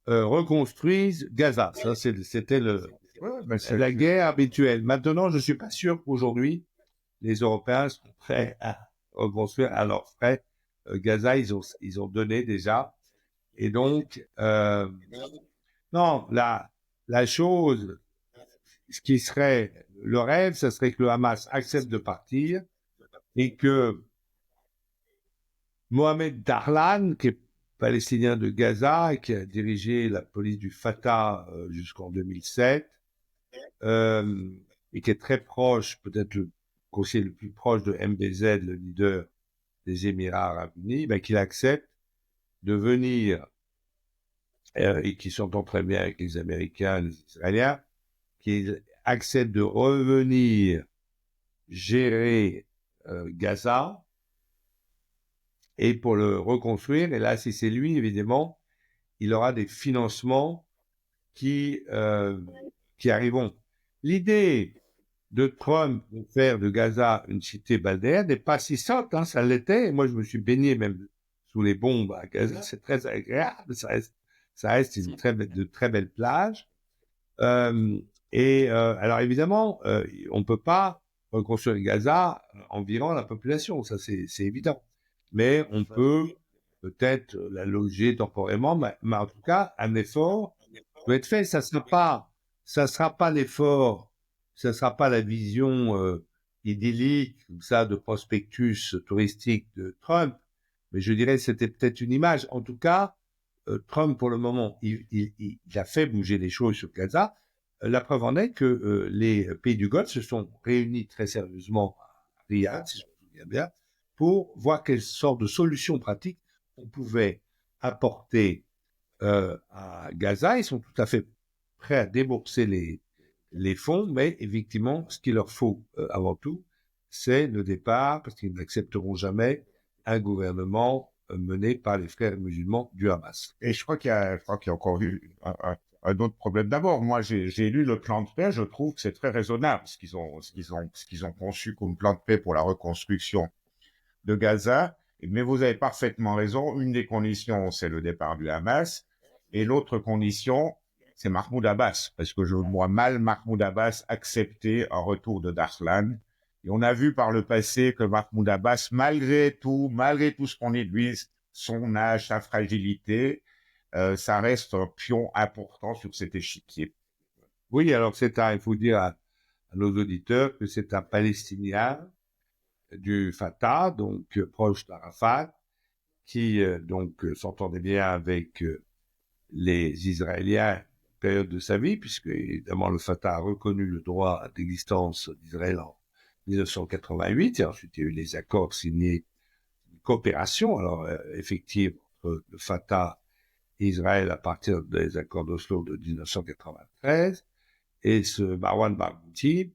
reconstruisent Gaza. Ça, c'était la guerre habituelle. Maintenant, je suis pas sûr qu'aujourd'hui, les Européens sont prêts à reconstruire à leurs frais. Gaza, ils ont donné déjà. Et donc, non, la chose, ce qui serait le rêve, ce serait que le Hamas accepte de partir et que Mohamed Darlan, qui est palestinien de Gaza et qui a dirigé la police du Fatah jusqu'en 2007, et qui est très proche, peut-être le conseiller le plus proche de MBZ, le leader des Émirats arabes unis, qu'il accepte de venir, et qui s'entend très bien avec les Américains, les Israéliens, qu'il accepte de revenir gérer Gaza, et pour le reconstruire, et là, si c'est lui, évidemment, il aura des financements qui arriveront. L'idée de Trump de faire de Gaza une cité balnéaire n'est pas si simple, hein, ça l'était. Moi, je me suis baigné même sous les bombes à Gaza, c'est très agréable, ça reste de très belles plages. Alors évidemment, on peut pas reconstruire Gaza en virant la population, ça c'est évident. Mais on peut peut-être la loger temporairement, mais en tout cas, un effort doit être fait. Ça sera pas l'effort, ça sera pas la vision idyllique, comme ça, de prospectus touristique de Trump, mais je dirais que c'était peut-être une image. En tout cas, Trump, pour le moment, il a fait bouger les choses sur Gaza. La preuve en est que les pays du Golfe se sont réunis très sérieusement à Riyad, si je me souviens bien, pour voir quelle sorte de solution pratique on pouvait apporter à Gaza. Ils sont tout à fait prêts à débourser les fonds, mais effectivement, ce qu'il leur faut avant tout, c'est le départ, parce qu'ils n'accepteront jamais un gouvernement mené par les frères musulmans du Hamas. Et je crois qu'il y a encore eu un autre problème. D'abord, moi, j'ai lu le plan de paix. Je trouve que c'est très raisonnable ce qu'ils ont conçu comme plan de paix pour la reconstruction de Gaza. Mais vous avez parfaitement raison. Une des conditions, c'est le départ du Hamas. Et l'autre condition, c'est Mahmoud Abbas. Parce que je vois mal Mahmoud Abbas accepter un retour de Darlan. Et on a vu par le passé que Mahmoud Abbas, malgré tout ce qu'on dit de lui, son âge, sa fragilité, ça reste un pion important sur cet échiquier. Oui, alors il faut dire à nos auditeurs que c'est un Palestinien du Fatah, donc proche d'Arafat, qui s'entendait bien avec les Israéliens période de sa vie, puisque évidemment le Fatah a reconnu le droit d'existence d'Israël en 1988, et ensuite il y a eu les accords signés, une coopération, alors effective entre le Fatah et Israël à partir des accords d'Oslo de 1993, et ce Marwan Barghouti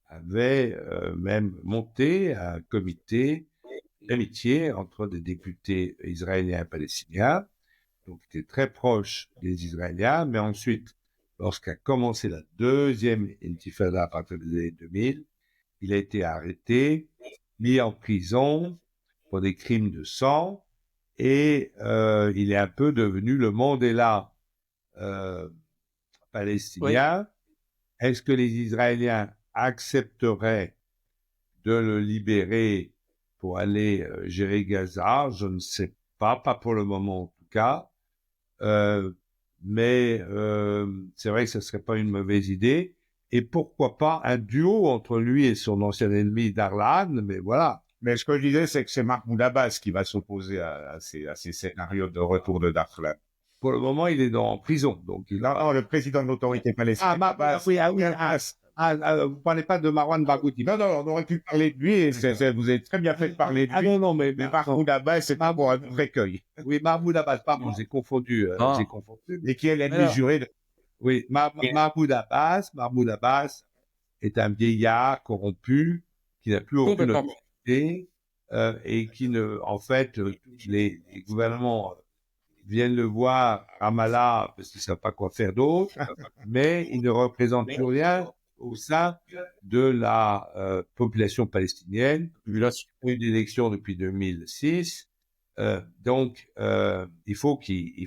avait même monté un comité d'amitié entre des députés israéliens et palestiniens, donc il était très proche des Israéliens, mais ensuite, lorsqu'a commencé la deuxième intifada à partir des années 2000, il a été arrêté, mis en prison pour des crimes de sang, et il est un peu devenu le Mandela palestinien. Oui. Est-ce que les Israéliens accepteraient de le libérer pour aller gérer Gaza? Je ne sais pas pour le moment en tout cas. Mais c'est vrai que ce serait pas une mauvaise idée. Et pourquoi pas un duo entre lui et son ancien ennemi Darlan, mais voilà. Mais ce que je disais, c'est que c'est Mahmoud Abbas qui va s'opposer à ces scénarios de retour de Darlan. Pour le moment, il est en prison, donc il a... Non, le président de l'autorité palestinienne. Vous parlez pas de Marwan Barghouti. Non, on aurait pu parler de lui, et vous avez très bien fait de parler de lui. Non, mais Mahmoud Abbas, c'est pas pour un recueil. Oui, Mahmoud Abbas, pardon, j'ai confondu. Et qui est l'ennemi juré de... Oui, Mahmoud Abbas est un vieillard corrompu qui n'a plus aucune autorité et qui en fait, les gouvernements viennent le voir à Ramallah parce qu'ils ne savent pas quoi faire d'autre, mais il ne représente plus rien au sein de la population palestinienne. Il y a eu une élection depuis 2006. Donc, il faut qu'il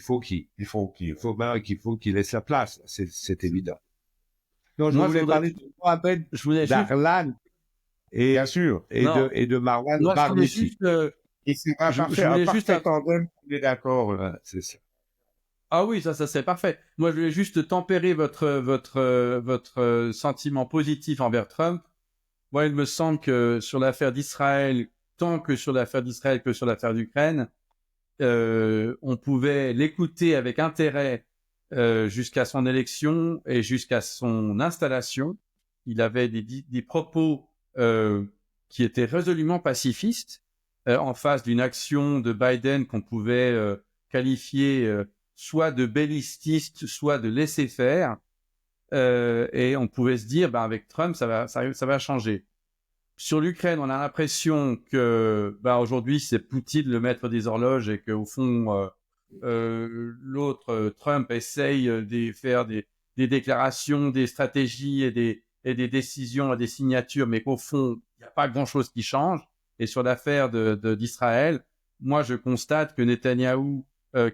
laisse sa place. C'est évident. Non, je voulais parler de Darlan et, bien sûr, et de Marwan Barghouti. Je voulais juste attendre. On est d'accord. C'est ça. Ah oui, ça c'est parfait. Moi, je voulais juste tempérer votre sentiment positif envers Trump. Moi, il me semble que sur l'affaire d'Israël, tant que sur l'affaire d'Israël que sur l'affaire d'Ukraine, on pouvait l'écouter avec intérêt jusqu'à son élection et jusqu'à son installation. Il avait des propos qui étaient résolument pacifistes en face d'une action de Biden qu'on pouvait qualifier soit de belliciste, soit de laisser-faire. Et on pouvait se dire, avec Trump, ça va changer. Sur l'Ukraine, on a l'impression que aujourd'hui, c'est Poutine le maître des horloges et qu'au fond, l'autre, Trump, essaye de faire des déclarations, des stratégies et des décisions et des signatures, mais qu'au fond, il n'y a pas grand-chose qui change. Et sur l'affaire d'Israël, moi, je constate que Netanyahou,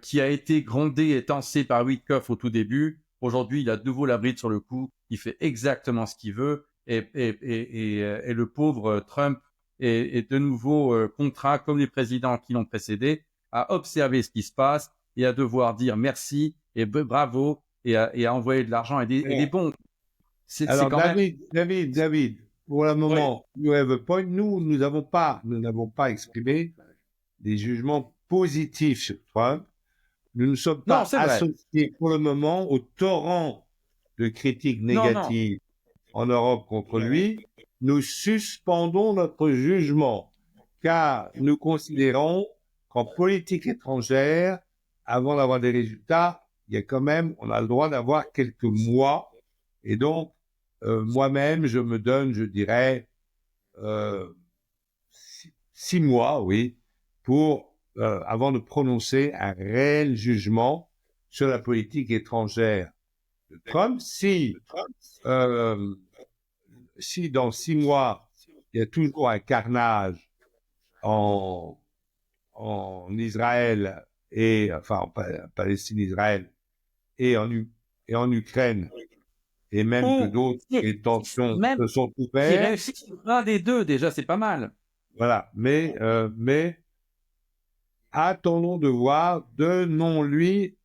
qui a été grondé et tensé par Witkoff au tout début, aujourd'hui, il a de nouveau la bride sur le cou. Il fait exactement ce qu'il veut. Et le pauvre Trump est de nouveau contraint, comme les présidents qui l'ont précédé, à observer ce qui se passe et à devoir dire merci et bravo et à envoyer de l'argent et des bons. Alors, David, pour le moment, you have a point. Nous n'avons pas exprimé des jugements positifs sur Trump. Nous ne sommes pas associés pour le moment au torrent de critiques négatives en Europe contre lui. Nous suspendons notre jugement car nous considérons qu'en politique étrangère, avant d'avoir des résultats, il y a quand même, on a le droit d'avoir quelques mois. Et donc, moi-même, je me donne, je dirais, 6 mois, oui, pour avant de prononcer un réel jugement sur la politique étrangère de Trump. Si dans 6 mois, il y a toujours un carnage en Israël en Palestine-Israël et en Ukraine, et même que d'autres tensions se sont ouvertes. Un des deux, déjà, c'est pas mal. Voilà, mais attendons de voir, donnons-lui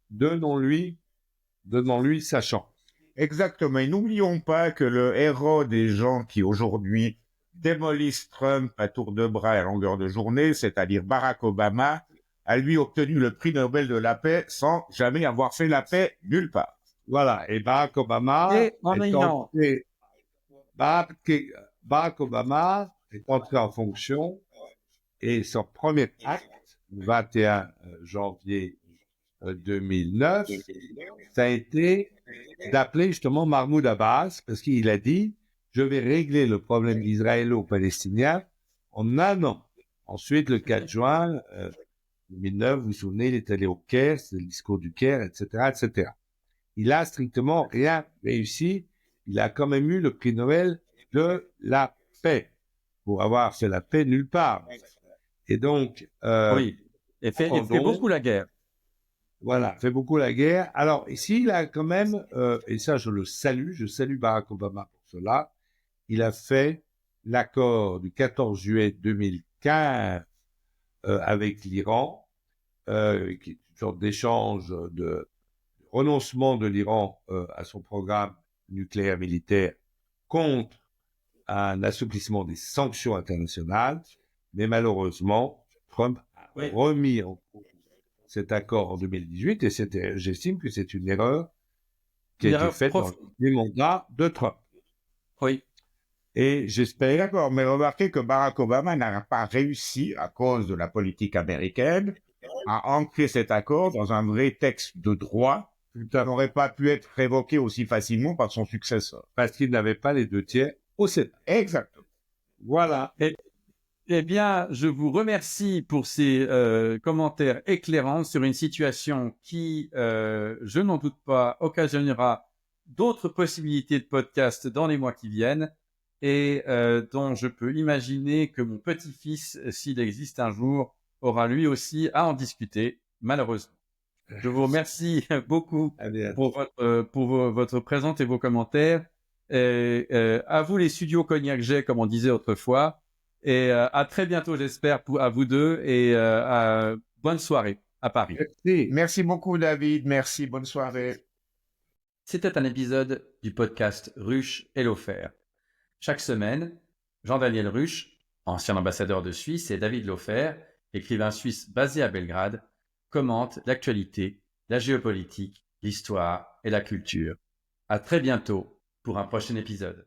sa chance. Exactement. Et n'oublions pas que le héros des gens qui aujourd'hui démolissent Trump à tour de bras et à longueur de journée, c'est-à-dire Barack Obama, a lui obtenu le prix Nobel de la paix sans jamais avoir fait la paix nulle part. Voilà. Et Barack Obama est entré en fonction et son premier acte, le 21 janvier 2009, ça a été d'appeler justement Mahmoud Abbas parce qu'il a dit « Je vais régler le problème israélo-palestinien en un an ». Ensuite, le 4 juin 2009, vous vous souvenez, il est allé au Caire, c'est le discours du Caire, etc., etc. Il a strictement rien réussi. Il a quand même eu le prix Nobel de la paix pour avoir fait la paix nulle part. Et donc, oui, il fait beaucoup la guerre. Voilà, fait beaucoup la guerre. Alors ici, il a quand même, et ça je salue Barack Obama pour cela, il a fait l'accord du 14 juillet 2015 avec l'Iran, qui est une sorte d'échange de renoncement de l'Iran à son programme nucléaire militaire contre un assouplissement des sanctions internationales. Mais malheureusement, Trump a remis en cause cet accord en 2018 et j'estime que c'est une erreur qui a été faite dans les mandats de Trump. Oui. Et j'espère. D'accord, mais remarquez que Barack Obama n'a pas réussi, à cause de la politique américaine, à ancrer cet accord dans un vrai texte de droit qui n'aurait pas pu être révoqué aussi facilement par son successeur. Parce qu'il n'avait pas les 2/3 au Sénat. Exactement. Voilà. Eh bien, je vous remercie pour ces commentaires éclairants sur une situation qui, je n'en doute pas, occasionnera d'autres possibilités de podcast dans les mois qui viennent et dont je peux imaginer que mon petit-fils, s'il existe un jour, aura lui aussi à en discuter, malheureusement. Je vous remercie beaucoup pour votre présence et vos commentaires. À vous les studios Cognac Jet, comme on disait autrefois. Et à très bientôt, j'espère, à vous deux. Et bonne soirée à Paris. Merci beaucoup, David. Merci. Bonne soirée. C'était un épisode du podcast Ruche et Laufer. Chaque semaine, Jean-Daniel Ruche, ancien ambassadeur de Suisse, et David Laufer, écrivain suisse basé à Belgrade, commentent l'actualité, la géopolitique, l'histoire et la culture. À très bientôt pour un prochain épisode.